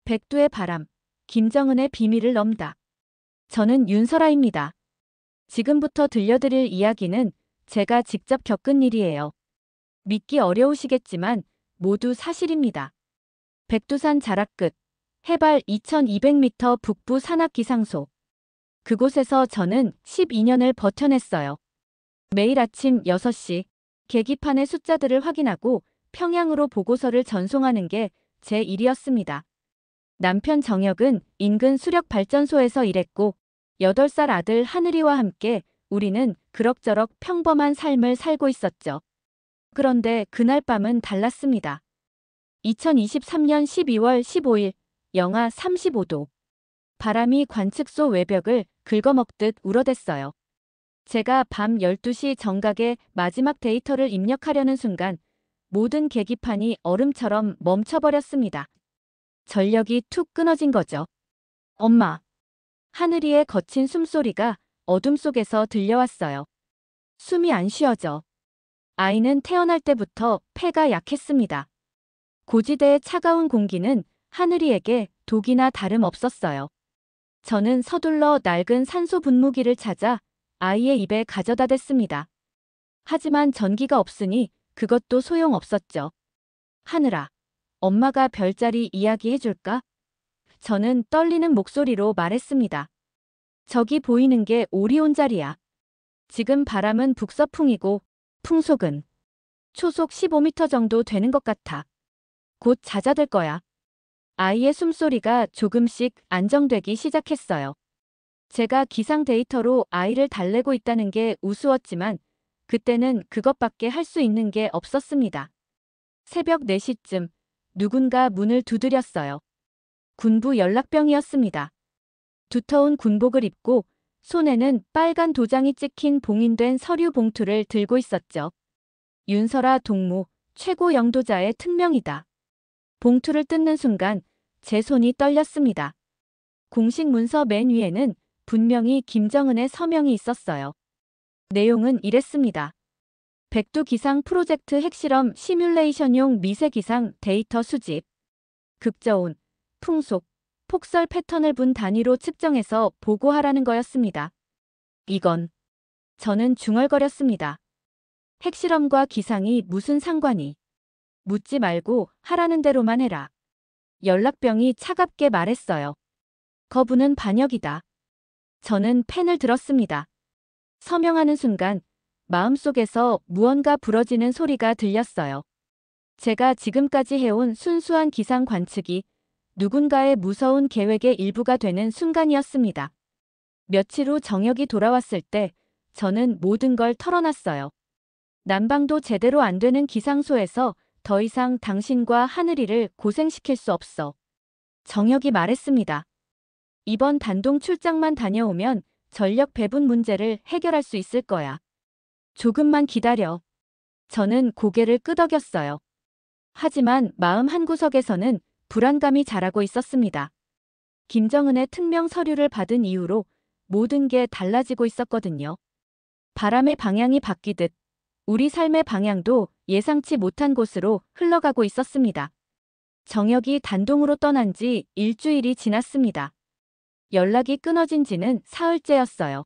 백두의 바람, 김정은의 비밀을 넘다. 저는 윤설아입니다. 지금부터 들려드릴 이야기는 제가 직접 겪은 일이에요. 믿기 어려우시겠지만 모두 사실입니다. 백두산 자락 끝, 해발 2200m 북부 산악 기상소. 그곳에서 저는 12년을 버텨냈어요. 매일 아침 6시 계기판의 숫자들을 확인하고 평양으로 보고서를 전송하는 게 제 일이었습니다. 남편 정혁은 인근 수력발전소에서 일했고 8살 아들 하늘이와 함께 우리는 그럭저럭 평범한 삶을 살고 있었죠. 그런데 그날 밤은 달랐습니다. 2023년 12월 15일 영하 35도. 바람이 관측소 외벽을 긁어먹듯 울어댔어요. 제가 밤 12시 정각에 마지막 데이터를 입력하려는 순간 모든 계기판이 얼음처럼 멈춰버렸습니다. 전력이 툭 끊어진 거죠. 엄마. 하늘이의 거친 숨소리가 어둠 속에서 들려왔어요. 숨이 안 쉬어져. 아이는 태어날 때부터 폐가 약했습니다. 고지대의 차가운 공기는 하늘이에게 독이나 다름없었어요. 저는 서둘러 낡은 산소 분무기를 찾아 아이의 입에 가져다 댔습니다. 하지만 전기가 없으니 그것도 소용없었죠. 하늘아, 엄마가 별자리 이야기해줄까? 저는 떨리는 목소리로 말했습니다. 저기 보이는 게 오리온자리야. 지금 바람은 북서풍이고 풍속은 초속 15m 정도 되는 것 같아. 곧 잦아들 거야. 아이의 숨소리가 조금씩 안정되기 시작했어요. 제가 기상 데이터로 아이를 달래고 있다는 게 우스웠지만 그때는 그것밖에 할 수 있는 게 없었습니다. 새벽 4시쯤 누군가 문을 두드렸어요. 군부 연락병이었습니다. 두터운 군복을 입고 손에는 빨간 도장이 찍힌 봉인된 서류 봉투를 들고 있었죠. 윤설아 동무, 최고 영도자의 특명이다. 봉투를 뜯는 순간 제 손이 떨렸습니다. 공식 문서 맨 위에는 분명히 김정은의 서명이 있었어요. 내용은 이랬습니다. 백두 기상 프로젝트 핵실험 시뮬레이션용 미세 기상 데이터 수집. 극저온, 풍속, 폭설 패턴을 분 단위로 측정해서 보고하라는 거였습니다. 이건 저는 중얼거렸습니다. 핵실험과 기상이 무슨 상관이? 묻지 말고 하라는 대로만 해라. 연락병이 차갑게 말했어요. 거부는 반역이다. 저는 펜을 들었습니다. 서명하는 순간 마음속에서 무언가 부러지는 소리가 들렸어요. 제가 지금까지 해온 순수한 기상 관측이 누군가의 무서운 계획의 일부가 되는 순간이었습니다. 며칠 후 정혁이 돌아왔을 때 저는 모든 걸 털어놨어요. 난방도 제대로 안 되는 기상소에서 더 이상 당신과 하늘이를 고생시킬 수 없어. 정혁이 말했습니다. 이번 단동 출장만 다녀오면 전력 배분 문제를 해결할 수 있을 거야. 조금만 기다려. 저는 고개를 끄덕였어요. 하지만 마음 한구석에서는 불안감이 자라고 있었습니다. 김정은의 특명 서류를 받은 이후로 모든 게 달라지고 있었거든요. 바람의 방향이 바뀌듯 우리 삶의 방향도 예상치 못한 곳으로 흘러가고 있었습니다. 정혁이 단동으로 떠난 지 일주일이 지났습니다. 연락이 끊어진 지는 사흘째였어요.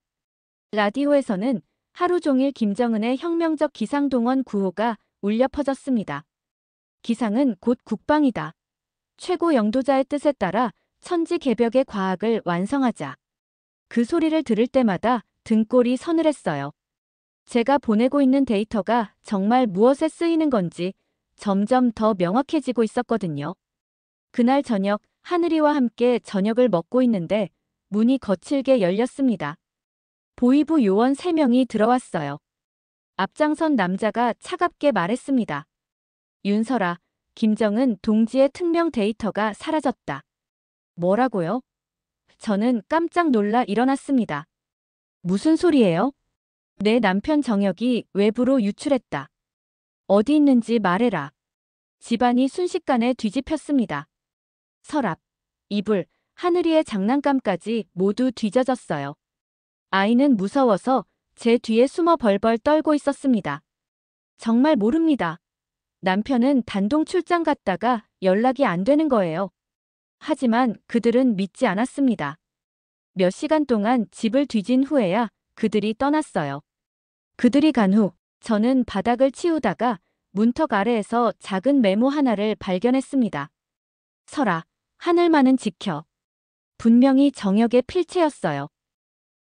라디오에서는 하루 종일 김정은의 혁명적 기상동원 구호가 울려 퍼졌습니다. 기상은 곧 국방이다. 최고 영도자의 뜻에 따라 천지개벽의 과학을 완성하자. 그 소리를 들을 때마다 등골이 서늘했어요. 제가 보내고 있는 데이터가 정말 무엇에 쓰이는 건지 점점 더 명확해지고 있었거든요. 그날 저녁 하늘이와 함께 저녁을 먹고 있는데 문이 거칠게 열렸습니다. 보위부 요원 3명이 들어왔어요. 앞장선 남자가 차갑게 말했습니다. 윤설아, 김정은 동지의 특명 데이터가 사라졌다. 뭐라고요? 저는 깜짝 놀라 일어났습니다. 무슨 소리예요? 내 남편 정혁이 외부로 유출했다. 어디 있는지 말해라. 집안이 순식간에 뒤집혔습니다. 서랍, 이불, 하늘이의 장난감까지 모두 뒤져졌어요. 아이는 무서워서 제 뒤에 숨어 벌벌 떨고 있었습니다. 정말 모릅니다. 남편은 단동 출장 갔다가 연락이 안 되는 거예요. 하지만 그들은 믿지 않았습니다. 몇 시간 동안 집을 뒤진 후에야 그들이 떠났어요. 그들이 간 후 저는 바닥을 치우다가 문턱 아래에서 작은 메모 하나를 발견했습니다. 설아, 하늘만은 지켜. 분명히 정혁의 필체였어요.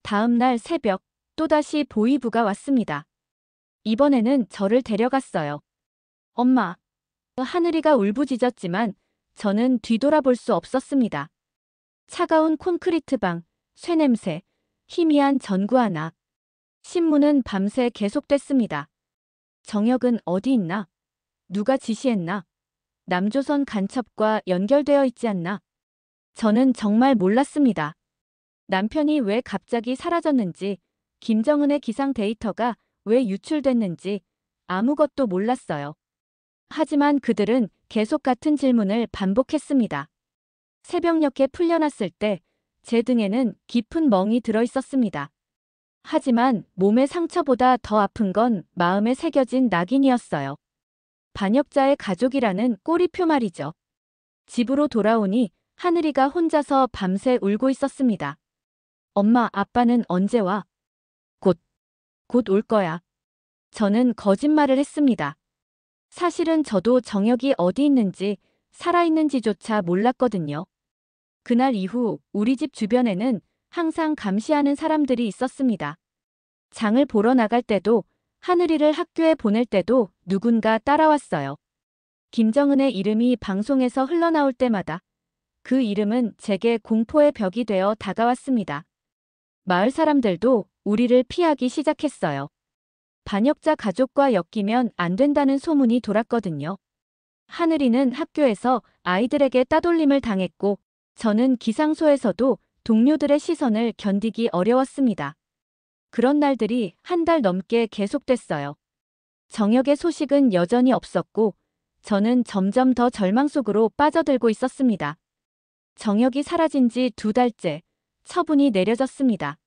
다음 날 새벽 또다시 보이부가 왔습니다. 이번에는 저를 데려갔어요. 엄마, 하늘이가 울부짖었지만 저는 뒤돌아볼 수 없었습니다. 차가운 콘크리트 방, 쇠냄새, 희미한 전구 하나. 신문은 밤새 계속됐습니다. 정혁은 어디 있나? 누가 지시했나? 남조선 간첩과 연결되어 있지 않나? 저는 정말 몰랐습니다. 남편이 왜 갑자기 사라졌는지, 김정은의 기상 데이터가 왜 유출됐는지 아무것도 몰랐어요. 하지만 그들은 계속 같은 질문을 반복했습니다. 새벽녘에 풀려났을 때 제 등에는 깊은 멍이 들어 있었습니다. 하지만 몸의 상처보다 더 아픈 건 마음에 새겨진 낙인이었어요. 반역자의 가족이라는 꼬리표 말이죠. 집으로 돌아오니 하늘이가 혼자서 밤새 울고 있었습니다. 엄마, 아빠는 언제 와? 곧, 곧 올 거야. 저는 거짓말을 했습니다. 사실은 저도 정혁이 어디 있는지 살아있는지조차 몰랐거든요. 그날 이후 우리 집 주변에는 항상 감시하는 사람들이 있었습니다. 장을 보러 나갈 때도 하늘이를 학교에 보낼 때도 누군가 따라왔어요. 김정은의 이름이 방송에서 흘러나올 때마다 그 이름은 제게 공포의 벽이 되어 다가왔습니다. 마을 사람들도 우리를 피하기 시작했어요. 반역자 가족과 엮이면 안 된다는 소문이 돌았거든요. 하늘이는 학교에서 아이들에게 따돌림을 당했고 저는 기상소에서도 동료들의 시선을 견디기 어려웠습니다. 그런 날들이 한 달 넘게 계속됐어요. 정혁의 소식은 여전히 없었고 저는 점점 더 절망 속으로 빠져들고 있었습니다. 정혁이 사라진 지 2달째, 처분이 내려졌습니다.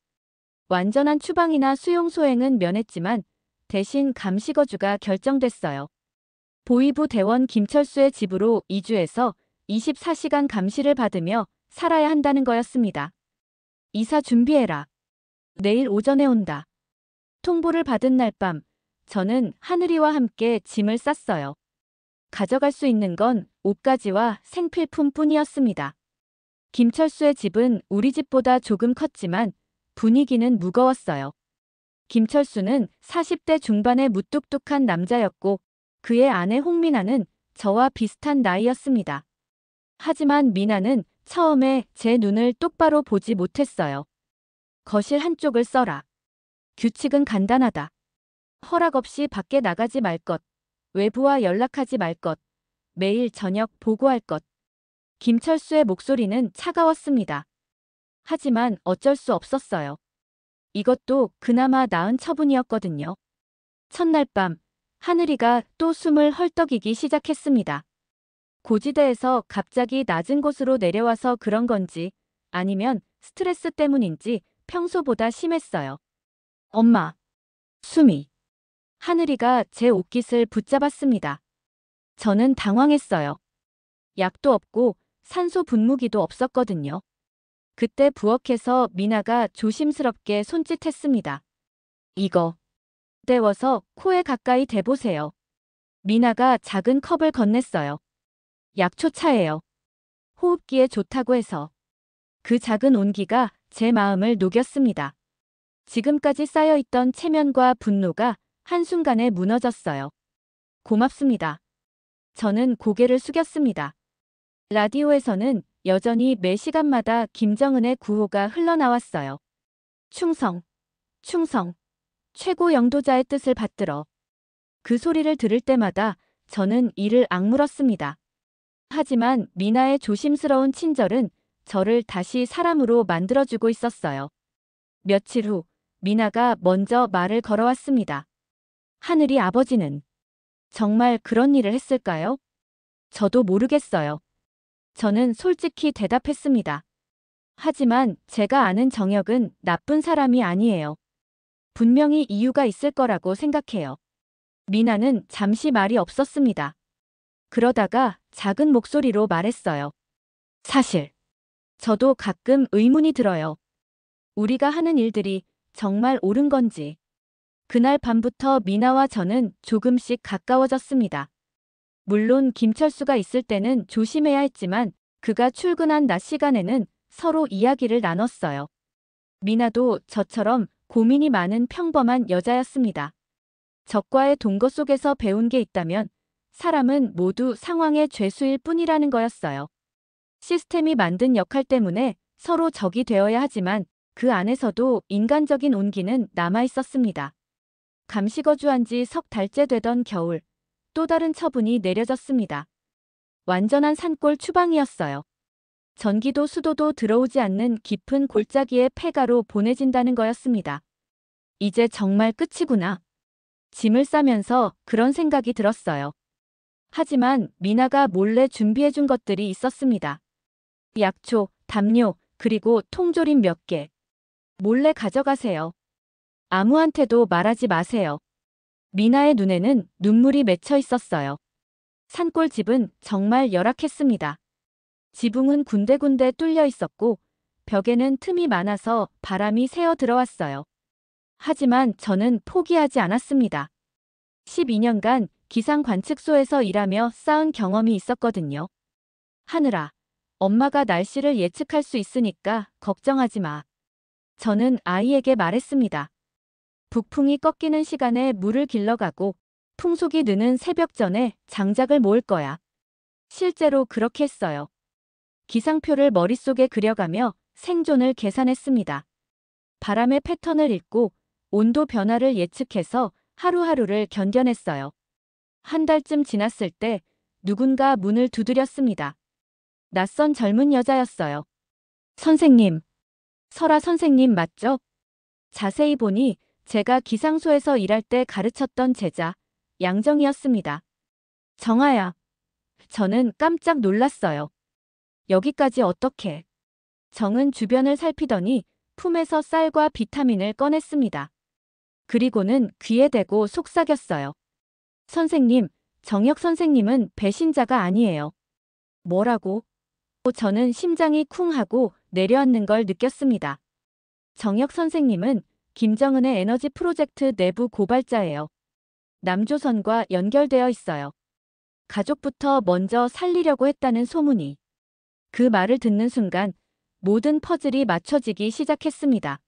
완전한 추방이나 수용 소행은 면했지만 대신 감시거주가 결정됐어요. 보이부 대원 김철수의 집으로 이주해서 24시간 감시를 받으며 살아야 한다는 거였습니다. 이사 준비해라. 내일 오전에 온다. 통보를 받은 날 밤, 저는 하늘이와 함께 짐을 쌌어요. 가져갈 수 있는 건 옷가지와 생필품 뿐이었습니다. 김철수의 집은 우리 집보다 조금 컸지만 분위기는 무거웠어요. 김철수는 40대 중반의 무뚝뚝한 남자였고 그의 아내 홍미나는 저와 비슷한 나이였습니다. 하지만 미나는 처음에 제 눈을 똑바로 보지 못했어요. 거실 한쪽을 써라. 규칙은 간단하다. 허락 없이 밖에 나가지 말 것. 외부와 연락하지 말 것. 매일 저녁 보고할 것. 김철수의 목소리는 차가웠습니다. 하지만 어쩔 수 없었어요. 이것도 그나마 나은 처분이었거든요. 첫날 밤, 하늘이가 또 숨을 헐떡이기 시작했습니다. 고지대에서 갑자기 낮은 곳으로 내려와서 그런 건지 아니면 스트레스 때문인지 평소보다 심했어요. 엄마, 숨이. 하늘이가 제 옷깃을 붙잡았습니다. 저는 당황했어요. 약도 없고 산소 분무기도 없었거든요. 그때 부엌에서 미나가 조심스럽게 손짓했습니다. 이거 떼워서 코에 가까이 대보세요. 미나가 작은 컵을 건넸어요. 약초차예요. 호흡기에 좋다고 해서. 그 작은 온기가 제 마음을 녹였습니다. 지금까지 쌓여있던 체면과 분노가 한순간에 무너졌어요. 고맙습니다. 저는 고개를 숙였습니다. 라디오에서는 여전히 매 시간마다 김정은의 구호가 흘러나왔어요. 충성, 충성, 최고 영도자의 뜻을 받들어. 그 소리를 들을 때마다 저는 이를 악물었습니다. 하지만 미나의 조심스러운 친절은 저를 다시 사람으로 만들어주고 있었어요. 며칠 후 미나가 먼저 말을 걸어왔습니다. 하늘이 아버지는 정말 그런 일을 했을까요? 저도 모르겠어요. 저는 솔직히 대답했습니다. 하지만 제가 아는 정혁은 나쁜 사람이 아니에요. 분명히 이유가 있을 거라고 생각해요. 미나는 잠시 말이 없었습니다. 그러다가 작은 목소리로 말했어요. 사실, 저도 가끔 의문이 들어요. 우리가 하는 일들이 정말 옳은 건지. 그날 밤부터 미나와 저는 조금씩 가까워졌습니다. 물론 김철수가 있을 때는 조심해야 했지만 그가 출근한 낮 시간에는 서로 이야기를 나눴어요. 미나도 저처럼 고민이 많은 평범한 여자였습니다. 적과의 동거 속에서 배운 게 있다면 사람은 모두 상황의 죄수일 뿐이라는 거였어요. 시스템이 만든 역할 때문에 서로 적이 되어야 하지만 그 안에서도 인간적인 온기는 남아 있었습니다. 감시거주한 지 석 달째 되던 겨울, 또 다른 처분이 내려졌습니다. 완전한 산골 추방이었어요. 전기도 수도도 들어오지 않는 깊은 골짜기의 폐가로 보내진다는 거였습니다. 이제 정말 끝이구나. 짐을 싸면서 그런 생각이 들었어요. 하지만 미나가 몰래 준비해준 것들이 있었습니다. 약초, 담요, 그리고 통조림 몇 개. 몰래 가져가세요. 아무한테도 말하지 마세요. 미나의 눈에는 눈물이 맺혀 있었어요. 산골 집은 정말 열악했습니다. 지붕은 군데군데 뚫려 있었고 벽에는 틈이 많아서 바람이 새어 들어왔어요. 하지만 저는 포기하지 않았습니다. 12년간 기상 관측소에서 일하며 쌓은 경험이 있었거든요. 하늘아, 엄마가 날씨를 예측할 수 있으니까 걱정하지 마. 저는 아이에게 말했습니다. 북풍이 꺾이는 시간에 물을 길러가고 풍속이 느는 새벽 전에 장작을 모을 거야. 실제로 그렇게 했어요. 기상표를 머릿속에 그려가며 생존을 계산했습니다. 바람의 패턴을 읽고 온도 변화를 예측해서 하루하루를 견뎌냈어요. 한 달쯤 지났을 때 누군가 문을 두드렸습니다. 낯선 젊은 여자였어요. 선생님, 설아 선생님 맞죠? 자세히 보니 제가 기상소에서 일할 때 가르쳤던 제자, 양정이었습니다. 정아야. 저는 깜짝 놀랐어요. 여기까지 어떻게? 정은 주변을 살피더니 품에서 쌀과 비타민을 꺼냈습니다. 그리고는 귀에 대고 속삭였어요. 선생님, 정혁 선생님은 배신자가 아니에요. 뭐라고? 저는 심장이 쿵 하고 내려앉는 걸 느꼈습니다. 정혁 선생님은 김정은의 에너지 프로젝트 내부 고발자예요. 남조선과 연결되어 있어요. 가족부터 먼저 살리려고 했다는 소문이. 그 말을 듣는 순간 모든 퍼즐이 맞춰지기 시작했습니다.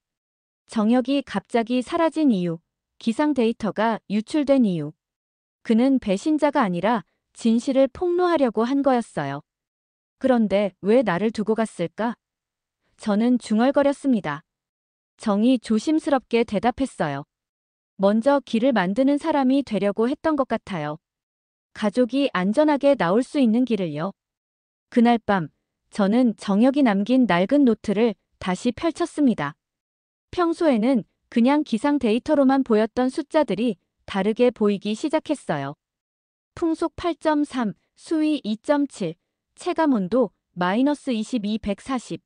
정혁이 갑자기 사라진 이유, 기상 데이터가 유출된 이유. 그는 배신자가 아니라 진실을 폭로하려고 한 거였어요. 그런데 왜 나를 두고 갔을까? 저는 중얼거렸습니다. 정이 조심스럽게 대답했어요. 먼저 길을 만드는 사람이 되려고 했던 것 같아요. 가족이 안전하게 나올 수 있는 길을요. 그날 밤, 저는 정혁이 남긴 낡은 노트를 다시 펼쳤습니다. 평소에는 그냥 기상 데이터로만 보였던 숫자들이 다르게 보이기 시작했어요. 풍속 8.3, 수위 2.7, 체감온도 마이너스 22, 140.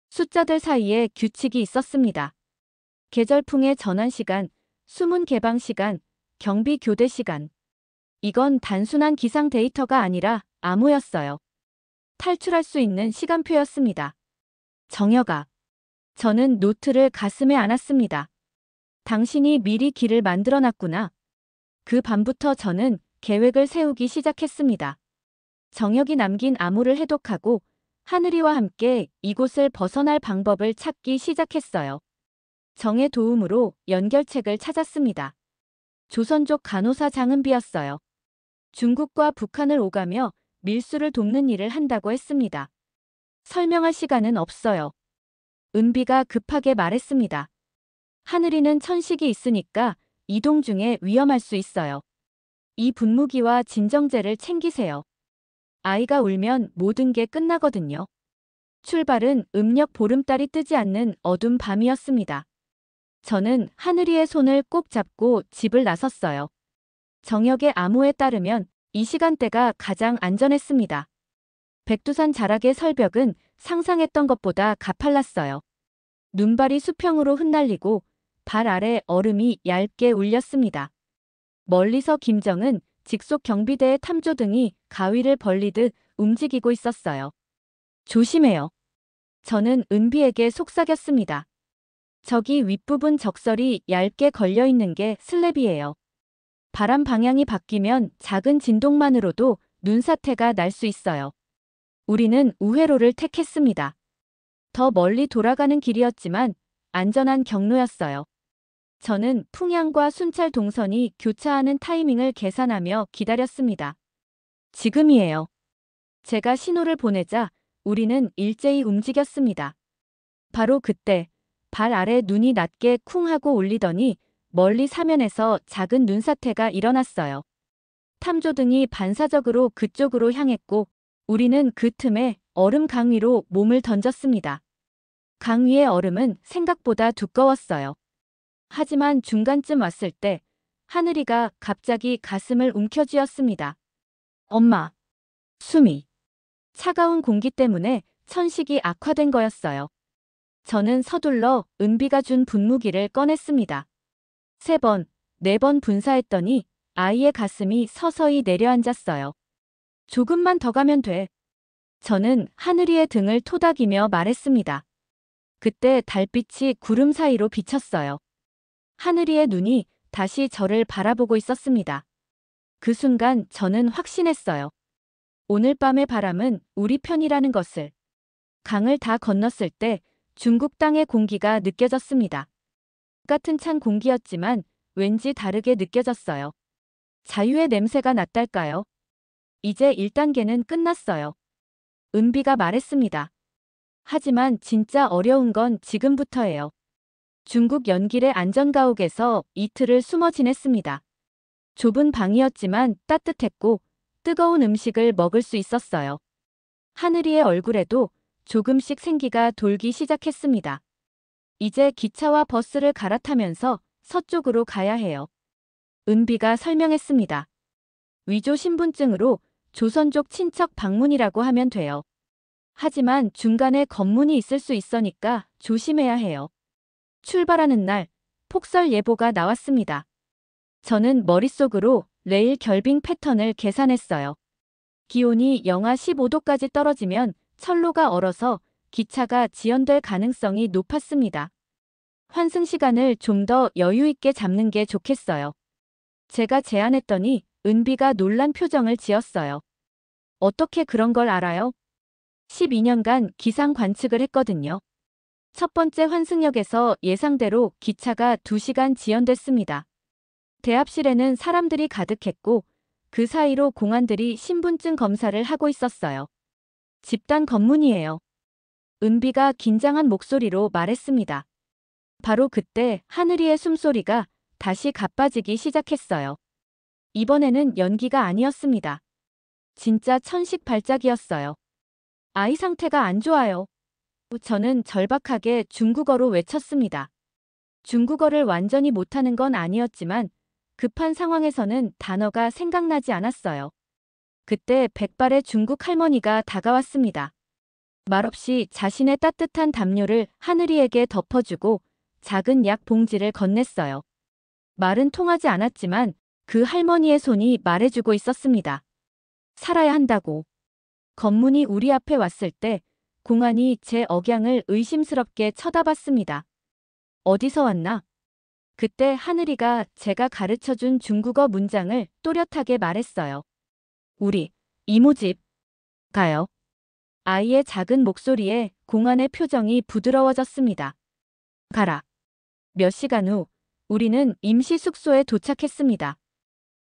숫자들 사이에 규칙이 있었습니다. 계절풍의 전환 시간, 수문 개방 시간, 경비 교대 시간. 이건 단순한 기상 데이터가 아니라 암호였어요. 탈출할 수 있는 시간표였습니다. 정혁아. 저는 노트를 가슴에 안았습니다. 당신이 미리 길을 만들어놨구나. 그 밤부터 저는 계획을 세우기 시작했습니다. 정혁이 남긴 암호를 해독하고 하늘이와 함께 이곳을 벗어날 방법을 찾기 시작했어요. 정의 도움으로 연결책을 찾았습니다. 조선족 간호사 장은비였어요. 중국과 북한을 오가며 밀수를 돕는 일을 한다고 했습니다. 설명할 시간은 없어요. 은비가 급하게 말했습니다. 하늘이는 천식이 있으니까 이동 중에 위험할 수 있어요. 이 분무기와 진정제를 챙기세요. 아이가 울면 모든 게 끝나거든요. 출발은 음력 보름달이 뜨지 않는 어둠 밤이었습니다. 저는 하늘이의 손을 꼭 잡고 집을 나섰어요. 정혁의 암호에 따르면 이 시간대가 가장 안전했습니다. 백두산 자락의 설벽은 상상했던 것보다 가팔랐어요. 눈발이 수평으로 흩날리고 발 아래 얼음이 얇게 울렸습니다. 멀리서 김정은, 직속 경비대의 탐조등이 가위를 벌리듯 움직이고 있었어요. 조심해요. 저는 은비에게 속삭였습니다. 저기 윗부분 적설이 얇게 걸려 있는 게 슬랩이에요. 바람 방향이 바뀌면 작은 진동만으로도 눈사태가 날 수 있어요. 우리는 우회로를 택했습니다. 더 멀리 돌아가는 길이었지만 안전한 경로였어요. 저는 풍향과 순찰 동선이 교차하는 타이밍을 계산하며 기다렸습니다. 지금이에요. 제가 신호를 보내자 우리는 일제히 움직였습니다. 바로 그때 발 아래 눈이 낮게 쿵 하고 울리더니 멀리 사면에서 작은 눈사태가 일어났어요. 탐조등이 반사적으로 그쪽으로 향했고 우리는 그 틈에 얼음 강 위로 몸을 던졌습니다. 강 위의 얼음은 생각보다 두꺼웠어요. 하지만 중간쯤 왔을 때 하늘이가 갑자기 가슴을 움켜쥐었습니다. 엄마. 숨이. 차가운 공기 때문에 천식이 악화된 거였어요. 저는 서둘러 은비가 준 분무기를 꺼냈습니다. 3번, 4번 분사했더니 아이의 가슴이 서서히 내려앉았어요. 조금만 더 가면 돼. 저는 하늘이의 등을 토닥이며 말했습니다. 그때 달빛이 구름 사이로 비쳤어요. 하늘이의 눈이 다시 저를 바라보고 있었습니다. 그 순간 저는 확신했어요. 오늘 밤의 바람은 우리 편이라는 것을. 강을 다 건넜을 때 중국 땅의 공기가 느껴졌습니다. 같은 찬 공기였지만 왠지 다르게 느껴졌어요. 자유의 냄새가 났달까요? 이제 1단계는 끝났어요. 은비가 말했습니다. 하지만 진짜 어려운 건 지금부터예요. 중국 연길의 안전가옥에서 이틀을 숨어 지냈습니다. 좁은 방이었지만 따뜻했고 뜨거운 음식을 먹을 수 있었어요. 하늘이의 얼굴에도 조금씩 생기가 돌기 시작했습니다. 이제 기차와 버스를 갈아타면서 서쪽으로 가야 해요. 은비가 설명했습니다. 위조 신분증으로 조선족 친척 방문이라고 하면 돼요. 하지만 중간에 검문이 있을 수 있으니까 조심해야 해요. 출발하는 날 폭설 예보가 나왔습니다. 저는 머릿속으로 레일 결빙 패턴을 계산했어요. 기온이 영하 15도까지 떨어지면 철로가 얼어서 기차가 지연될 가능성이 높았습니다. 환승 시간을 좀 더 여유 있게 잡는 게 좋겠어요. 제가 제안했더니 은비가 놀란 표정을 지었어요. 어떻게 그런 걸 알아요? 12년간 기상 관측을 했거든요. 첫 번째 환승역에서 예상대로 기차가 2시간 지연됐습니다. 대합실에는 사람들이 가득했고 그 사이로 공안들이 신분증 검사를 하고 있었어요. 집단 검문이에요. 은비가 긴장한 목소리로 말했습니다. 바로 그때 하늘이의 숨소리가 다시 가빠지기 시작했어요. 이번에는 연기가 아니었습니다. 진짜 천식 발작이었어요. 아이 상태가 안 좋아요. 저는 절박하게 중국어로 외쳤습니다. 중국어를 완전히 못하는 건 아니었지만 급한 상황에서는 단어가 생각나지 않았어요. 그때 백발의 중국 할머니가 다가왔습니다. 말없이 자신의 따뜻한 담요를 하늘이에게 덮어주고 작은 약 봉지를 건넸어요. 말은 통하지 않았지만 그 할머니의 손이 말해주고 있었습니다. 살아야 한다고. 검문이 우리 앞에 왔을 때 공안이 제 억양을 의심스럽게 쳐다봤습니다. 어디서 왔나? 그때 하늘이가 제가 가르쳐준 중국어 문장을 또렷하게 말했어요. 우리 이모집 가요. 아이의 작은 목소리에 공안의 표정이 부드러워졌습니다. 가라. 몇 시간 후 우리는 임시 숙소에 도착했습니다.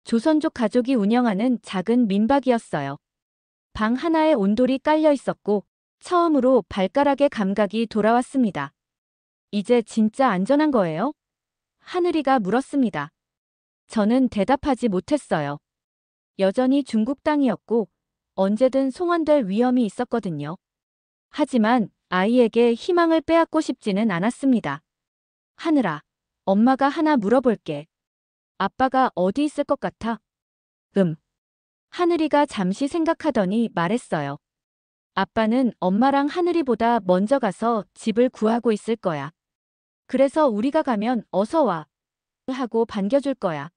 조선족 가족이 운영하는 작은 민박이었어요. 방 하나에 온돌이 깔려 있었고 처음으로 발가락의 감각이 돌아왔습니다. 이제 진짜 안전한 거예요? 하늘이가 물었습니다. 저는 대답하지 못했어요. 여전히 중국 땅이었고 언제든 송환될 위험이 있었거든요. 하지만 아이에게 희망을 빼앗고 싶지는 않았습니다. 하늘아, 엄마가 하나 물어볼게. 아빠가 어디 있을 것 같아? 하늘이가 잠시 생각하더니 말했어요. 아빠는 엄마랑 하늘이보다 먼저 가서 집을 구하고 있을 거야. 그래서 우리가 가면 어서 와. 하고 반겨줄 거야.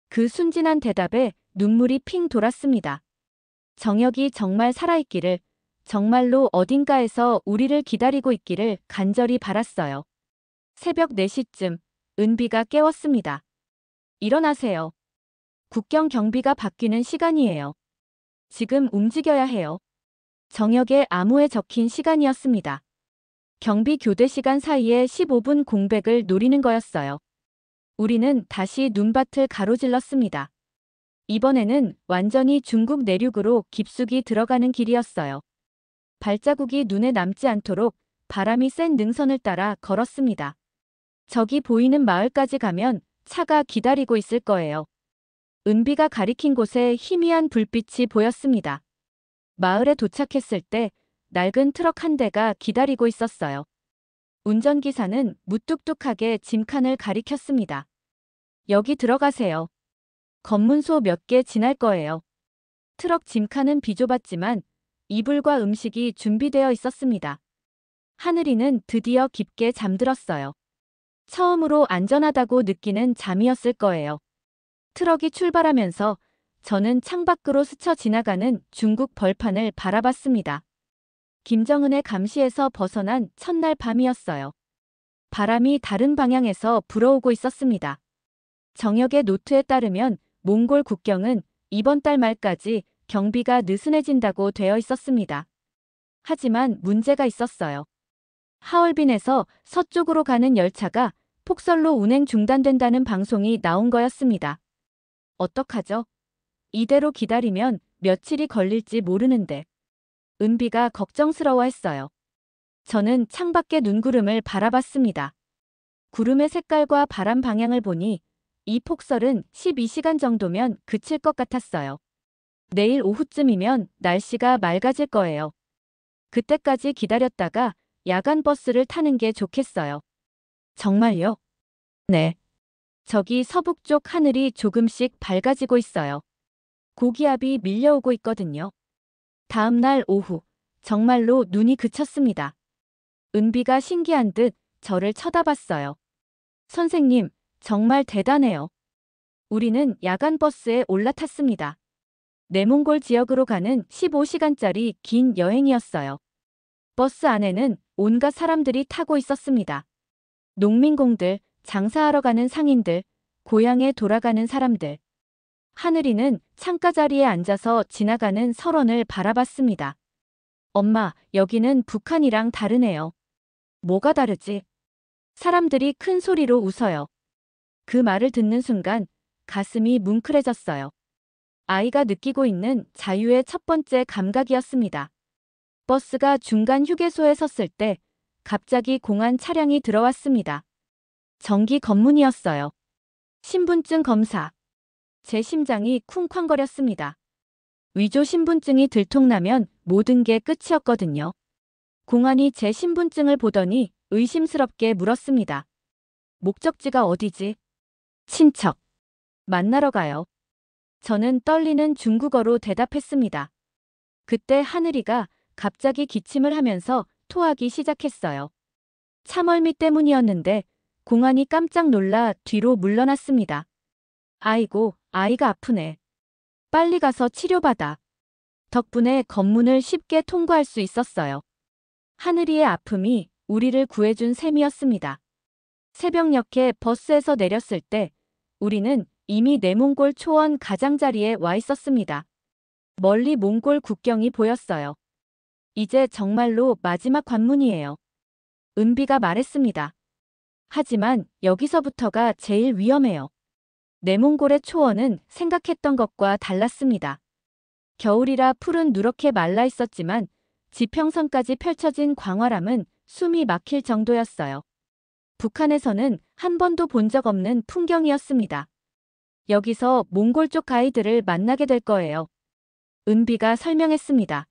그 순진한 대답에 눈물이 핑 돌았습니다. 정혁이 정말 살아있기를 정말로 어딘가에서 우리를 기다리고 있기를 간절히 바랐어요. 새벽 4시쯤 은비가 깨웠습니다. 일어나세요. 국경 경비가 바뀌는 시간이에요. 지금 움직여야 해요. 정역의 암호에 적힌 시간이었습니다. 경비 교대 시간 사이에 15분 공백을 노리는 거였어요. 우리는 다시 눈밭을 가로질렀습니다. 이번에는 완전히 중국 내륙으로 깊숙이 들어가는 길이었어요. 발자국이 눈에 남지 않도록 바람이 센 능선을 따라 걸었습니다. 저기 보이는 마을까지 가면 차가 기다리고 있을 거예요. 은비가 가리킨 곳에 희미한 불빛이 보였습니다. 마을에 도착했을 때 낡은 트럭 한 대가 기다리고 있었어요. 운전기사는 무뚝뚝하게 짐칸을 가리켰습니다. 여기 들어가세요. 검문소 몇 개 지날 거예요. 트럭 짐칸은 비좁았지만 이불과 음식이 준비되어 있었습니다. 하늘이는 드디어 깊게 잠들었어요. 처음으로 안전하다고 느끼는 잠이었을 거예요. 트럭이 출발하면서 저는 창밖으로 스쳐 지나가는 중국 벌판을 바라봤습니다. 김정은의 감시에서 벗어난 첫날 밤이었어요. 바람이 다른 방향에서 불어오고 있었습니다. 정역의 노트에 따르면 몽골 국경은 이번 달 말까지 경비가 느슨해진다고 되어 있었습니다. 하지만 문제가 있었어요. 하얼빈에서 서쪽으로 가는 열차가 폭설로 운행 중단된다는 방송이 나온 거였습니다. 어떡하죠? 이대로 기다리면 며칠이 걸릴지 모르는데. 은비가 걱정스러워했어요. 저는 창밖의 눈구름을 바라봤습니다. 구름의 색깔과 바람 방향을 보니 이 폭설은 12시간 정도면 그칠 것 같았어요. 내일 오후쯤이면 날씨가 맑아질 거예요. 그때까지 기다렸다가 야간 버스를 타는 게 좋겠어요. 정말요? 네. 저기 서북쪽 하늘이 조금씩 밝아지고 있어요. 고기압이 밀려오고 있거든요. 다음 날 오후, 정말로 눈이 그쳤습니다. 은비가 신기한 듯 저를 쳐다봤어요. 선생님, 정말 대단해요. 우리는 야간 버스에 올라탔습니다. 내몽골 지역으로 가는 15시간짜리 긴 여행이었어요. 버스 안에는 온갖 사람들이 타고 있었습니다. 농민공들, 장사하러 가는 상인들, 고향에 돌아가는 사람들. 하늘이는 창가 자리에 앉아서 지나가는 설원을 바라봤습니다. 엄마, 여기는 북한이랑 다르네요. 뭐가 다르지? 사람들이 큰 소리로 웃어요. 그 말을 듣는 순간 가슴이 뭉클해졌어요. 아이가 느끼고 있는 자유의 첫 번째 감각이었습니다. 버스가 중간 휴게소에 섰을 때 갑자기 공안 차량이 들어왔습니다. 정기 검문이었어요. 신분증 검사. 제 심장이 쿵쾅거렸습니다. 위조 신분증이 들통나면 모든 게 끝이었거든요. 공안이 제 신분증을 보더니 의심스럽게 물었습니다. 목적지가 어디지? 친척. 만나러 가요. 저는 떨리는 중국어로 대답했습니다. 그때 하늘이가 갑자기 기침을 하면서 토하기 시작했어요. 참얼미 때문이었는데 공안이 깜짝 놀라 뒤로 물러났습니다. 아이고, 아이가 아프네. 빨리 가서 치료받아. 덕분에 검문을 쉽게 통과할 수 있었어요. 하늘이의 아픔이 우리를 구해준 셈이었습니다. 새벽녘에 버스에서 내렸을 때 우리는 이미 내몽골 초원 가장자리에 와 있었습니다. 멀리 몽골 국경이 보였어요. 이제 정말로 마지막 관문이에요. 은비가 말했습니다. 하지만 여기서부터가 제일 위험해요. 내몽골의 초원은 생각했던 것과 달랐습니다. 겨울이라 풀은 누렇게 말라 있었지만 지평선까지 펼쳐진 광활함은 숨이 막힐 정도였어요. 북한에서는 한 번도 본 적 없는 풍경이었습니다. 여기서 몽골 쪽 가이드를 만나게 될 거예요. 은비가 설명했습니다.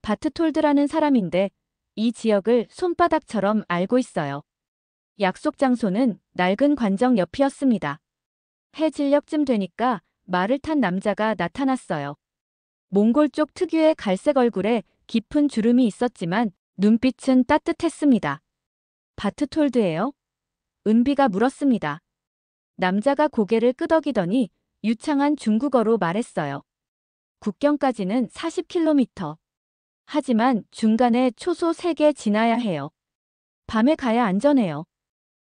바트톨드라는 사람인데 이 지역을 손바닥처럼 알고 있어요. 약속 장소는 낡은 관정 옆이었습니다. 해질녘쯤 되니까 말을 탄 남자가 나타났어요. 몽골 쪽 특유의 갈색 얼굴에 깊은 주름이 있었지만 눈빛은 따뜻했습니다. 바트톨드예요? 은비가 물었습니다. 남자가 고개를 끄덕이더니 유창한 중국어로 말했어요. 국경까지는 40km. 하지만 중간에 초소 3개 지나야 해요. 밤에 가야 안전해요.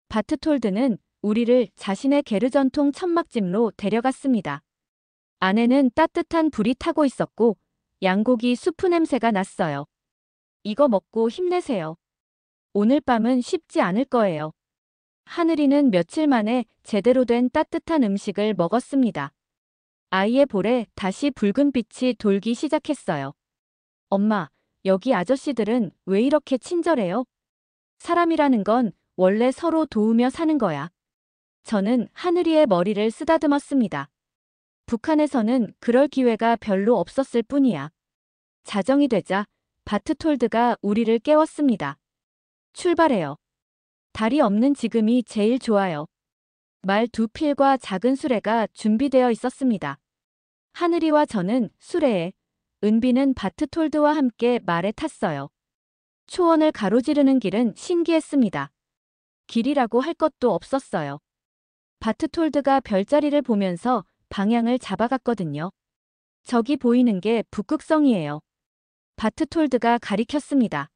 바트톨드는 우리를 자신의 게르전통 천막짐로 데려갔습니다. 안에는 따뜻한 불이 타고 있었고 양고기 수프 냄새가 났어요. 이거 먹고 힘내세요. 오늘 밤은 쉽지 않을 거예요. 하늘이는 며칠 만에 제대로 된 따뜻한 음식을 먹었습니다. 아이의 볼에 다시 붉은 빛이 돌기 시작했어요. 엄마, 여기 아저씨들은 왜 이렇게 친절해요? 사람이라는 건 원래 서로 도우며 사는 거야. 저는 하늘이의 머리를 쓰다듬었습니다. 북한에서는 그럴 기회가 별로 없었을 뿐이야. 자정이 되자 바트톨드가 우리를 깨웠습니다. 출발해요. 달이 없는 지금이 제일 좋아요. 말 2필과 작은 수레가 준비되어 있었습니다. 하늘이와 저는 수레에, 은비는 바트톨드와 함께 말에 탔어요. 초원을 가로지르는 길은 신기했습니다. 길이라고 할 것도 없었어요. 바트톨드가 별자리를 보면서 방향을 잡아갔거든요. 저기 보이는 게 북극성이에요. 바트톨드가 가리켰습니다.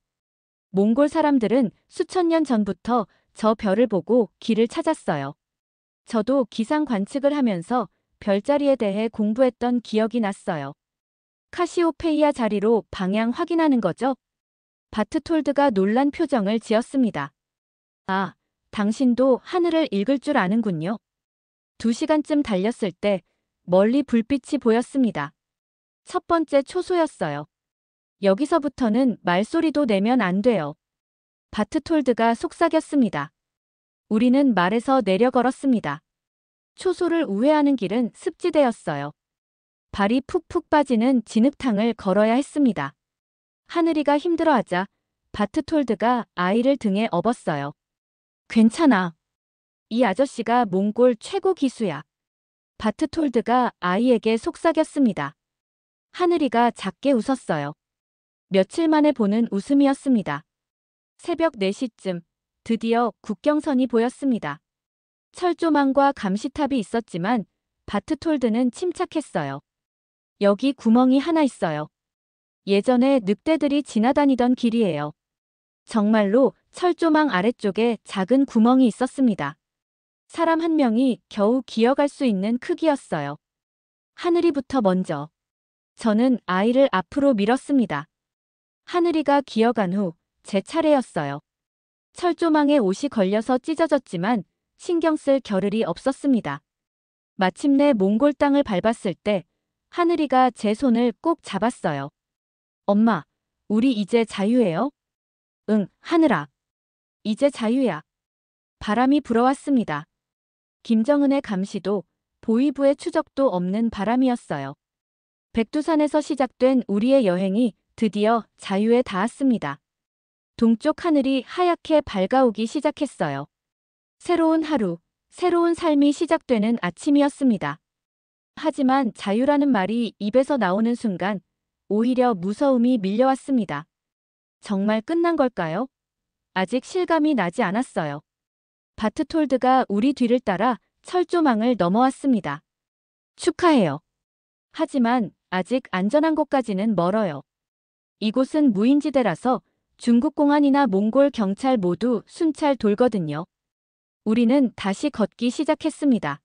몽골 사람들은 수천 년 전부터 저 별을 보고 길을 찾았어요. 저도 기상 관측을 하면서 별자리에 대해 공부했던 기억이 났어요. 카시오페이아 자리로 방향 확인하는 거죠? 바트톨드가 놀란 표정을 지었습니다. 아, 당신도 하늘을 읽을 줄 아는군요. 2시간쯤 달렸을 때 멀리 불빛이 보였습니다. 첫 번째 초소였어요. 여기서부터는 말소리도 내면 안 돼요. 바트톨드가 속삭였습니다. 우리는 말에서 내려 걸었습니다. 초소를 우회하는 길은 습지대였어요. 발이 푹푹 빠지는 진흙탕을 걸어야 했습니다. 하늘이가 힘들어하자 바트톨드가 아이를 등에 업었어요. 괜찮아. 이 아저씨가 몽골 최고 기수야. 바트톨드가 아이에게 속삭였습니다. 하늘이가 작게 웃었어요. 며칠 만에 보는 웃음이었습니다. 새벽 4시쯤 드디어 국경선이 보였습니다. 철조망과 감시탑이 있었지만 바트톨드는 침착했어요. 여기 구멍이 하나 있어요. 예전에 늑대들이 지나다니던 길이에요. 정말로 철조망 아래쪽에 작은 구멍이 있었습니다. 사람 한 명이 겨우 기어갈 수 있는 크기였어요. 하늘이부터 먼저. 저는 아이를 앞으로 밀었습니다. 하늘이가 기어간 후 제 차례였어요. 철조망에 옷이 걸려서 찢어졌지만 신경 쓸 겨를이 없었습니다. 마침내 몽골 땅을 밟았을 때 하늘이가 제 손을 꼭 잡았어요. 엄마, 우리 이제 자유예요? 응, 하늘아. 이제 자유야. 바람이 불어왔습니다. 김정은의 감시도 보위부의 추적도 없는 바람이었어요. 백두산에서 시작된 우리의 여행이 드디어 자유에 닿았습니다. 동쪽 하늘이 하얗게 밝아오기 시작했어요. 새로운 하루, 새로운 삶이 시작되는 아침이었습니다. 하지만 자유라는 말이 입에서 나오는 순간 오히려 무서움이 밀려왔습니다. 정말 끝난 걸까요? 아직 실감이 나지 않았어요. 바트톨드가 우리 뒤를 따라 철조망을 넘어왔습니다. 축하해요. 하지만 아직 안전한 곳까지는 멀어요. 이곳은 무인지대라서 중국 공안이나 몽골 경찰 모두 순찰 돌거든요. 우리는 다시 걷기 시작했습니다.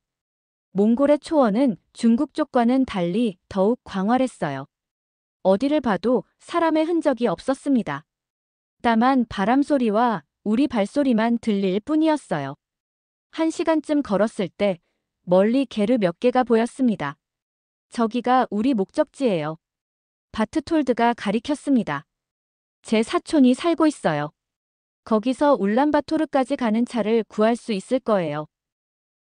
몽골의 초원은 중국 쪽과는 달리 더욱 광활했어요. 어디를 봐도 사람의 흔적이 없었습니다. 다만 바람 소리와 우리 발소리만 들릴 뿐이었어요. 1시간쯤 걸었을 때 멀리 게르 몇 개가 보였습니다. 저기가 우리 목적지예요. 바트톨드가 가리켰습니다. 제 사촌이 살고 있어요. 거기서 울란바토르까지 가는 차를 구할 수 있을 거예요.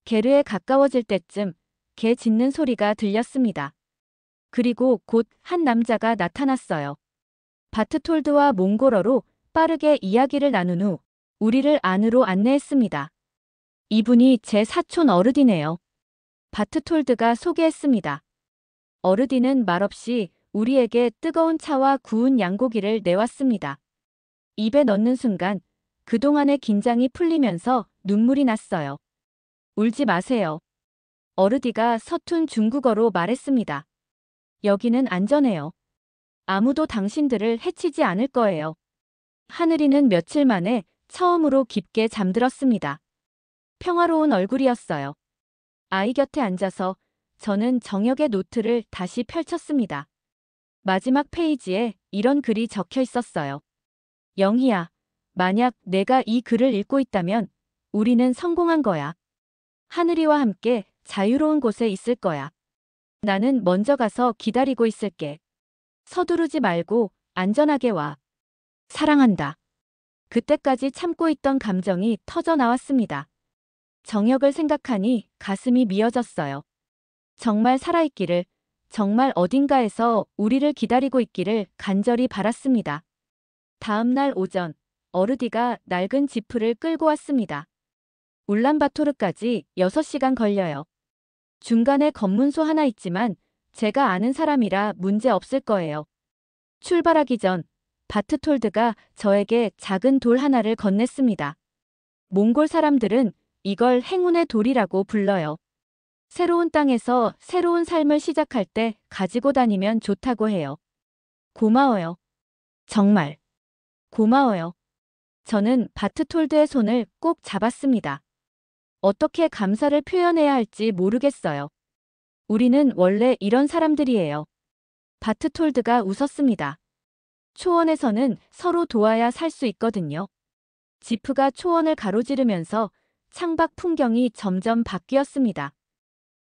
게르에 가까워질 때쯤 개 짖는 소리가 들렸습니다. 그리고 곧 한 남자가 나타났어요. 바트톨드와 몽골어로 빠르게 이야기를 나눈 후 우리를 안으로 안내했습니다. 이분이 제 사촌 어르디네요. 바트톨드가 소개했습니다. 어르디는 말없이 우리에게 뜨거운 차와 구운 양고기를 내왔습니다. 입에 넣는 순간 그동안의 긴장이 풀리면서 눈물이 났어요. 울지 마세요. 어르디가 서툰 중국어로 말했습니다. 여기는 안전해요. 아무도 당신들을 해치지 않을 거예요. 하늘이는 며칠 만에 처음으로 깊게 잠들었습니다. 평화로운 얼굴이었어요. 아이 곁에 앉아서 저는 정혁의 노트를 다시 펼쳤습니다. 마지막 페이지에 이런 글이 적혀 있었어요. 영희야, 만약 내가 이 글을 읽고 있다면 우리는 성공한 거야. 하늘이와 함께 자유로운 곳에 있을 거야. 나는 먼저 가서 기다리고 있을게. 서두르지 말고 안전하게 와. 사랑한다. 그때까지 참고 있던 감정이 터져 나왔습니다. 정혁을 생각하니 가슴이 미어졌어요. 정말 살아있기를, 정말 어딘가에서 우리를 기다리고 있기를 간절히 바랐습니다. 다음 날 오전, 어르디가 낡은 지프를 끌고 왔습니다. 울란바토르까지 6시간 걸려요. 중간에 검문소 하나 있지만 제가 아는 사람이라 문제 없을 거예요. 출발하기 전 바트톨드가 저에게 작은 돌 하나를 건넸습니다. 몽골 사람들은 이걸 행운의 돌이라고 불러요. 새로운 땅에서 새로운 삶을 시작할 때 가지고 다니면 좋다고 해요. 고마워요. 정말 고마워요. 저는 바트톨드의 손을 꼭 잡았습니다. 어떻게 감사를 표현해야 할지 모르겠어요. 우리는 원래 이런 사람들이에요. 바트톨드가 웃었습니다. 초원에서는 서로 도와야 살 수 있거든요. 지프가 초원을 가로지르면서 창밖 풍경이 점점 바뀌었습니다.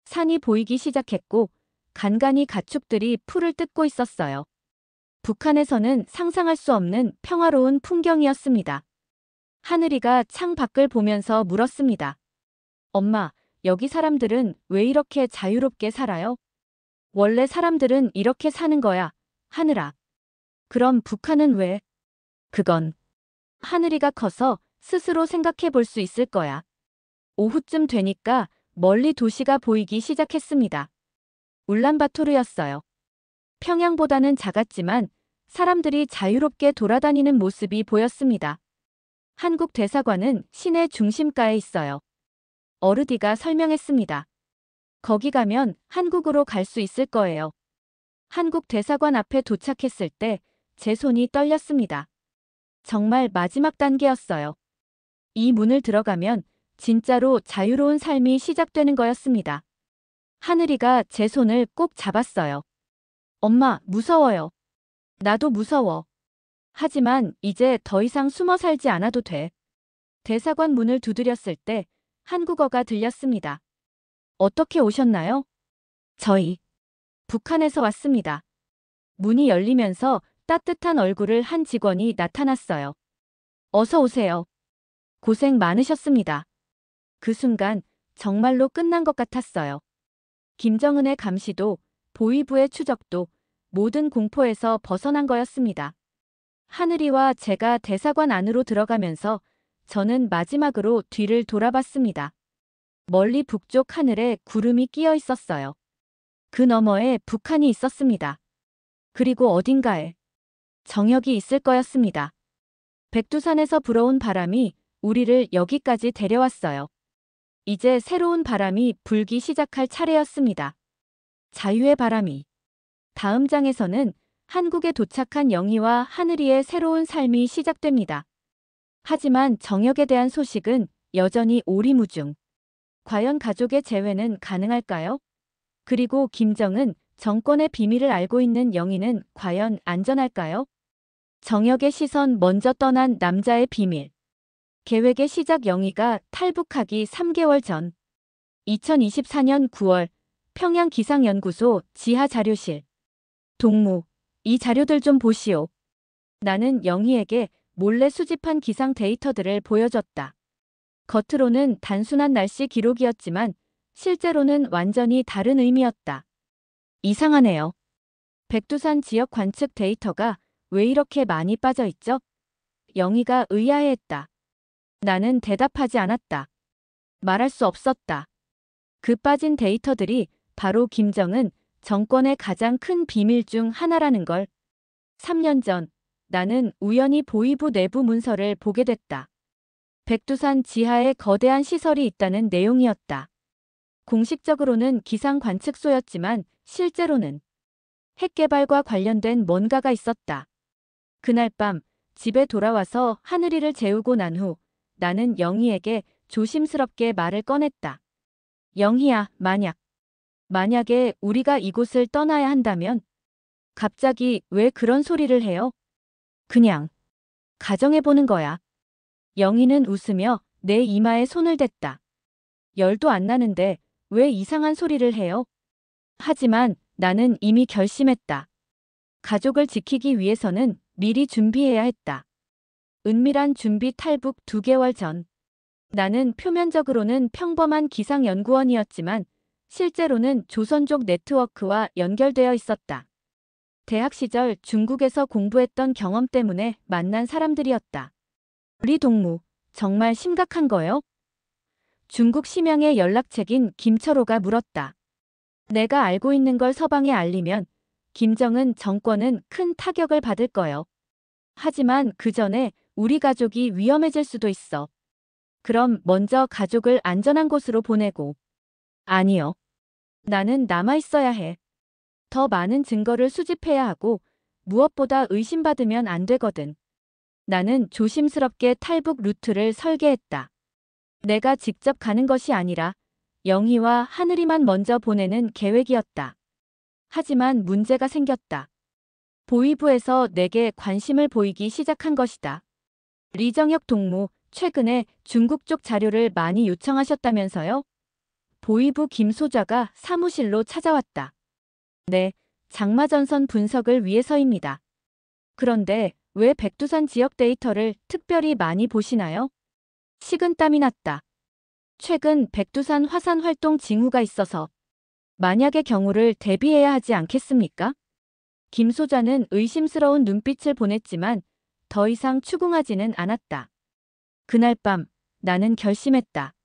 산이 보이기 시작했고 간간히 가축들이 풀을 뜯고 있었어요. 북한에서는 상상할 수 없는 평화로운 풍경이었습니다. 하늘이가 창 밖을 보면서 물었습니다. 엄마, 여기 사람들은 왜 이렇게 자유롭게 살아요? 원래 사람들은 이렇게 사는 거야, 하늘아. 그럼 북한은 왜? 그건 하늘이가 커서 스스로 생각해 볼 수 있을 거야. 오후쯤 되니까 멀리 도시가 보이기 시작했습니다. 울란바토르였어요. 평양보다는 작았지만 사람들이 자유롭게 돌아다니는 모습이 보였습니다. 한국 대사관은 시내 중심가에 있어요. 어르디가 설명했습니다. 거기 가면 한국으로 갈 수 있을 거예요. 한국 대사관 앞에 도착했을 때 제 손이 떨렸습니다. 정말 마지막 단계였어요. 이 문을 들어가면 진짜로 자유로운 삶이 시작되는 거였습니다. 하늘이가 제 손을 꼭 잡았어요. 엄마, 무서워요. 나도 무서워. 하지만 이제 더 이상 숨어 살지 않아도 돼. 대사관 문을 두드렸을 때 한국어가 들렸습니다. 어떻게 오셨나요? 저희 북한에서 왔습니다. 문이 열리면서 따뜻한 얼굴을 한 직원이 나타났어요. 어서 오세요. 고생 많으셨습니다. 그 순간 정말로 끝난 것 같았어요. 김정은의 감시도 보위부의 추적도 모든 공포에서 벗어난 거였습니다. 하늘이와 제가 대사관 안으로 들어가면서 저는 마지막으로 뒤를 돌아봤습니다. 멀리 북쪽 하늘에 구름이 끼어 있었어요. 그 너머에 북한이 있었습니다. 그리고 어딘가에 정혁이 있을 거였습니다. 백두산에서 불어온 바람이 우리를 여기까지 데려왔어요. 이제 새로운 바람이 불기 시작할 차례였습니다. 자유의 바람이. 다음 장에서는 한국에 도착한 영희와 하늘이의 새로운 삶이 시작됩니다. 하지만 정혁에 대한 소식은 여전히 오리무중. 과연 가족의 재회는 가능할까요? 그리고 김정은 정권의 비밀을 알고 있는 영희는 과연 안전할까요? 정혁의 시선 먼저 떠난 남자의 비밀. 계획의 시작. 영희가 탈북하기 3개월 전 2024년 9월 평양 기상연구소 지하 자료실. 동무, 이 자료들 좀 보시오. 나는 영희에게 몰래 수집한 기상 데이터들을 보여줬다. 겉으로는 단순한 날씨 기록이었지만 실제로는 완전히 다른 의미였다. 이상하네요. 백두산 지역 관측 데이터가 왜 이렇게 많이 빠져 있죠? 영희가 의아해했다. 나는 대답하지 않았다. 말할 수 없었다. 그 빠진 데이터들이 바로 김정은 정권의 가장 큰 비밀 중 하나라는 걸. 3년 전 나는 우연히 보위부 내부 문서를 보게 됐다. 백두산 지하에 거대한 시설이 있다는 내용이었다. 공식적으로는 기상 관측소였지만 실제로는 핵개발과 관련된 뭔가가 있었다. 그날 밤 집에 돌아와서 하늘이를 재우고 난 후 나는 영희에게 조심스럽게 말을 꺼냈다. 영희야, 만약에 우리가 이곳을 떠나야 한다면 갑자기 왜 그런 소리를 해요? 그냥 가정해보는 거야. 영희는 웃으며 내 이마에 손을 댔다. 열도 안 나는데 왜 이상한 소리를 해요? 하지만 나는 이미 결심했다. 가족을 지키기 위해서는 미리 준비해야 했다. 은밀한 준비 탈북 2개월 전. 나는 표면적으로는 평범한 기상연구원이었지만 실제로는 조선족 네트워크와 연결되어 있었다. 대학 시절 중국에서 공부했던 경험 때문에 만난 사람들이었다. 우리 동무, 정말 심각한 거요? 중국 심양의 연락책인 김철호가 물었다. 내가 알고 있는 걸 서방에 알리면 김정은 정권은 큰 타격을 받을 거요. 하지만 그 전에 우리 가족이 위험해질 수도 있어. 그럼 먼저 가족을 안전한 곳으로 보내고. 아니요. 나는 남아 있어야 해. 더 많은 증거를 수집해야 하고 무엇보다 의심받으면 안 되거든. 나는 조심스럽게 탈북 루트를 설계했다. 내가 직접 가는 것이 아니라 영희와 하늘이만 먼저 보내는 계획이었다. 하지만 문제가 생겼다. 보위부에서 내게 관심을 보이기 시작한 것이다. 리정혁 동무, 최근에 중국 쪽 자료를 많이 요청하셨다면서요? 보위부 김소좌가 사무실로 찾아왔다. 네, 장마전선 분석을 위해서입니다. 그런데 왜 백두산 지역 데이터를 특별히 많이 보시나요? 식은땀이 났다. 최근 백두산 화산 활동 징후가 있어서 만약의 경우를 대비해야 하지 않겠습니까? 김소좌는 의심스러운 눈빛을 보냈지만 더 이상 추궁하지는 않았다. 그날 밤 나는 결심했다.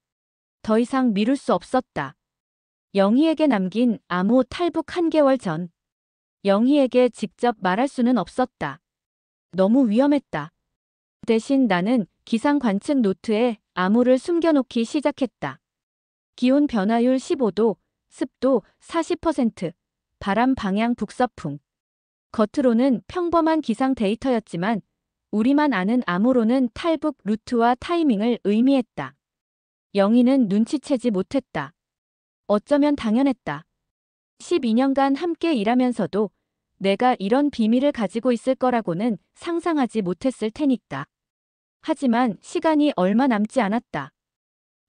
더 이상 미룰 수 없었다. 영희에게 남긴 암호 탈북 1개월 전. 영희에게 직접 말할 수는 없었다. 너무 위험했다. 대신 나는 기상 관측 노트에 암호를 숨겨놓기 시작했다. 기온 변화율 15도, 습도 40%, 바람 방향 북서풍. 겉으로는 평범한 기상 데이터였지만 우리만 아는 암호로는 탈북 루트와 타이밍을 의미했다. 영희는 눈치채지 못했다. 어쩌면 당연했다. 12년간 함께 일하면서도 내가 이런 비밀을 가지고 있을 거라고는 상상하지 못했을 테니까. 하지만 시간이 얼마 남지 않았다.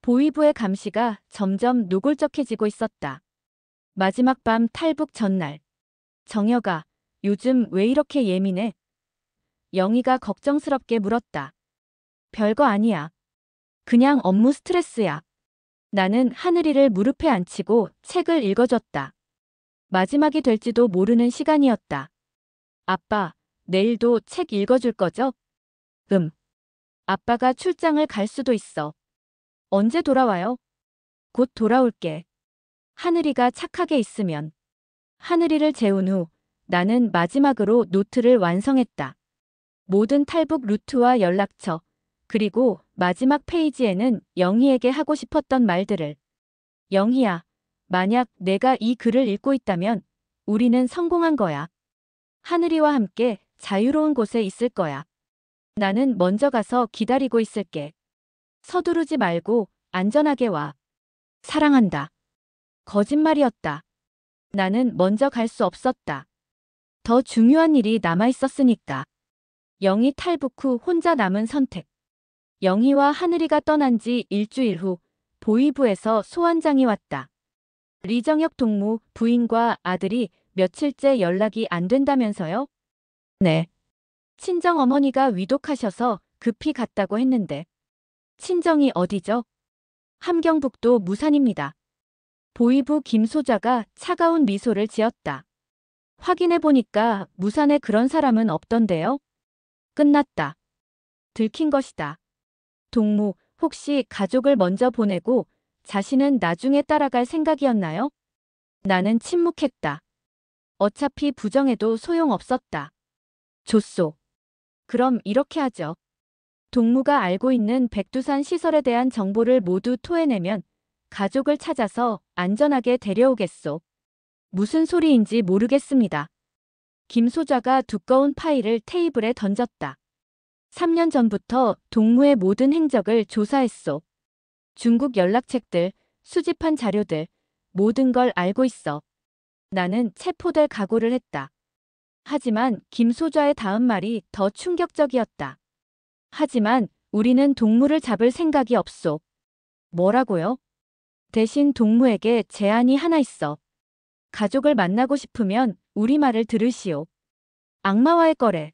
보위부의 감시가 점점 노골적해지고 있었다. 마지막 밤 탈북 전날. 정혁아, 요즘 왜 이렇게 예민해? 영희가 걱정스럽게 물었다. 별거 아니야. 그냥 업무 스트레스야. 나는 하늘이를 무릎에 앉히고 책을 읽어줬다. 마지막이 될지도 모르는 시간이었다. 아빠, 내일도 책 읽어줄 거죠? 아빠가 출장을 갈 수도 있어. 언제 돌아와요? 곧 돌아올게. 하늘이가 착하게 있으면. 하늘이를 재운 후 나는 마지막으로 노트를 완성했다. 모든 탈북 루트와 연락처, 그리고 마지막 페이지에는 영희에게 하고 싶었던 말들을. 영희야, 만약 내가 이 글을 읽고 있다면 우리는 성공한 거야. 하늘이와 함께 자유로운 곳에 있을 거야. 나는 먼저 가서 기다리고 있을게. 서두르지 말고 안전하게 와. 사랑한다. 거짓말이었다. 나는 먼저 갈 수 없었다. 더 중요한 일이 남아 있었으니까. 영희 탈북 후 혼자 남은 선택. 영희와 하늘이가 떠난 지 일주일 후 보위부에서 소환장이 왔다. 리정혁 동무 부인과 아들이 며칠째 연락이 안 된다면서요? 네. 친정어머니가 위독하셔서 급히 갔다고 했는데. 친정이 어디죠? 함경북도 무산입니다. 보위부 김소좌가 차가운 미소를 지었다. 확인해보니까 무산에 그런 사람은 없던데요? 끝났다. 들킨 것이다. 동무, 혹시 가족을 먼저 보내고 자신은 나중에 따라갈 생각이었나요? 나는 침묵했다. 어차피 부정해도 소용없었다. 좋소. 그럼 이렇게 하죠. 동무가 알고 있는 백두산 시설에 대한 정보를 모두 토해내면 가족을 찾아서 안전하게 데려오겠소. 무슨 소리인지 모르겠습니다. 김소좌가 두꺼운 파일을 테이블에 던졌다. 3년 전부터 동무의 모든 행적을 조사했소. 중국 연락책들, 수집한 자료들, 모든 걸 알고 있어. 나는 체포될 각오를 했다. 하지만 김소좌의 다음 말이 더 충격적이었다. 하지만 우리는 동무를 잡을 생각이 없소. 뭐라고요? 대신 동무에게 제안이 하나 있어. 가족을 만나고 싶으면 우리 말을 들으시오. 악마와의 거래.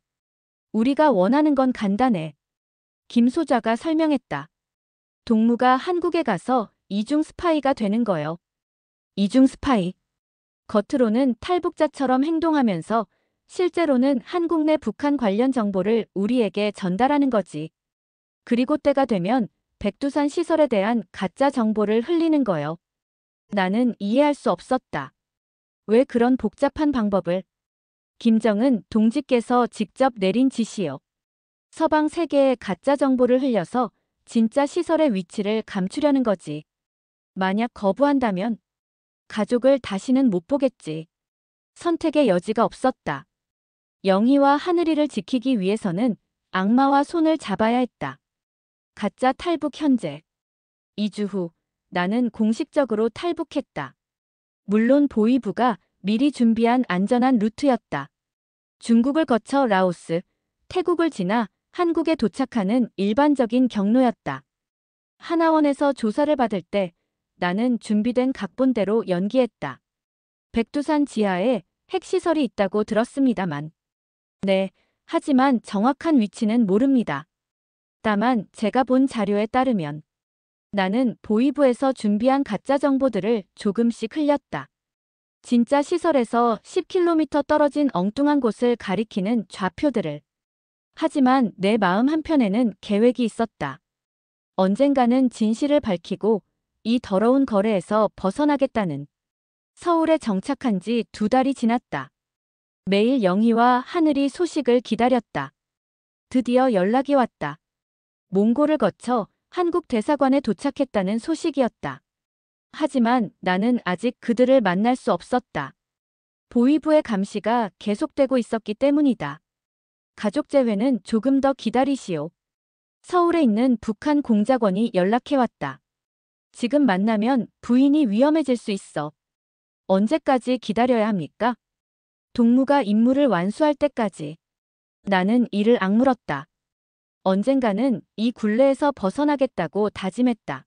우리가 원하는 건 간단해. 김소좌가 설명했다. 동무가 한국에 가서 이중 스파이가 되는 거요. 이중 스파이. 겉으로는 탈북자처럼 행동하면서 실제로는 한국 내 북한 관련 정보를 우리에게 전달하는 거지. 그리고 때가 되면 백두산 시설에 대한 가짜 정보를 흘리는 거요. 나는 이해할 수 없었다. 왜 그런 복잡한 방법을? 김정은 동지께서 직접 내린 지시요. 서방 세계에 가짜 정보를 흘려서 진짜 시설의 위치를 감추려는 거지. 만약 거부한다면 가족을 다시는 못 보겠지. 선택의 여지가 없었다. 영희와 하늘이를 지키기 위해서는 악마와 손을 잡아야 했다. 가짜 탈북 현재. 2주 후 나는 공식적으로 탈북했다. 물론 보위부가 미리 준비한 안전한 루트였다. 중국을 거쳐 라오스, 태국을 지나 한국에 도착하는 일반적인 경로였다. 하나원에서 조사를 받을 때 나는 준비된 각본대로 연기했다. 백두산 지하에 핵시설이 있다고 들었습니다만. 네, 하지만 정확한 위치는 모릅니다. 다만 제가 본 자료에 따르면 나는 보위부에서 준비한 가짜 정보들을 조금씩 흘렸다. 진짜 시설에서 10km 떨어진 엉뚱한 곳을 가리키는 좌표들을. 하지만 내 마음 한편에는 계획이 있었다. 언젠가는 진실을 밝히고 이 더러운 거래에서 벗어나겠다는. 서울에 정착한 지 2달이 지났다. 매일 영희와 하늘이 소식을 기다렸다. 드디어 연락이 왔다. 몽골을 거쳐 한국 대사관에 도착했다는 소식이었다. 하지만 나는 아직 그들을 만날 수 없었다. 보위부의 감시가 계속되고 있었기 때문이다. 가족 제외는 조금 더 기다리시오. 서울에 있는 북한 공작원이 연락해왔다. 지금 만나면 부인이 위험해질 수 있어. 언제까지 기다려야 합니까? 동무가 임무를 완수할 때까지. 나는 이를 악물었다. 언젠가는 이 굴레에서 벗어나겠다고 다짐했다.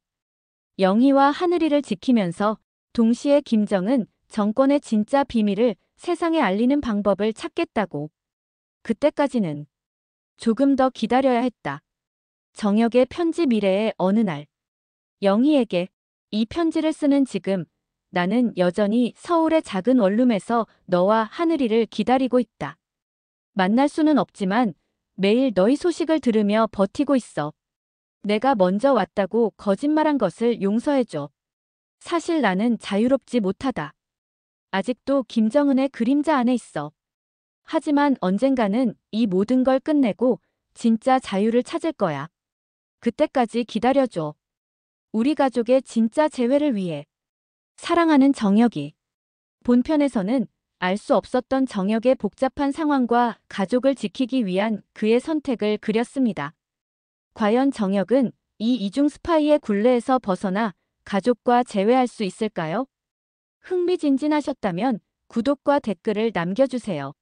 영희와 하늘이를 지키면서 동시에 김정은 정권의 진짜 비밀을 세상에 알리는 방법을 찾겠다고. 그때까지는 조금 더 기다려야 했다. 정혁의 편지 미래의 어느 날. 영희에게 이 편지를 쓰는 지금 나는 여전히 서울의 작은 원룸에서 너와 하늘이를 기다리고 있다. 만날 수는 없지만 매일 너희 소식을 들으며 버티고 있어. 내가 먼저 왔다고 거짓말한 것을 용서해줘. 사실 나는 자유롭지 못하다. 아직도 김정은의 그림자 안에 있어. 하지만 언젠가는 이 모든 걸 끝내고 진짜 자유를 찾을 거야. 그때까지 기다려줘. 우리 가족의 진짜 재회를 위해. 사랑하는 정혁이. 본편에서는 알 수 없었던 정혁의 복잡한 상황과 가족을 지키기 위한 그의 선택을 그렸습니다. 과연 정혁은 이 이중 스파이의 굴레에서 벗어나 가족과 재회할 수 있을까요? 흥미진진하셨다면 구독과 댓글을 남겨주세요.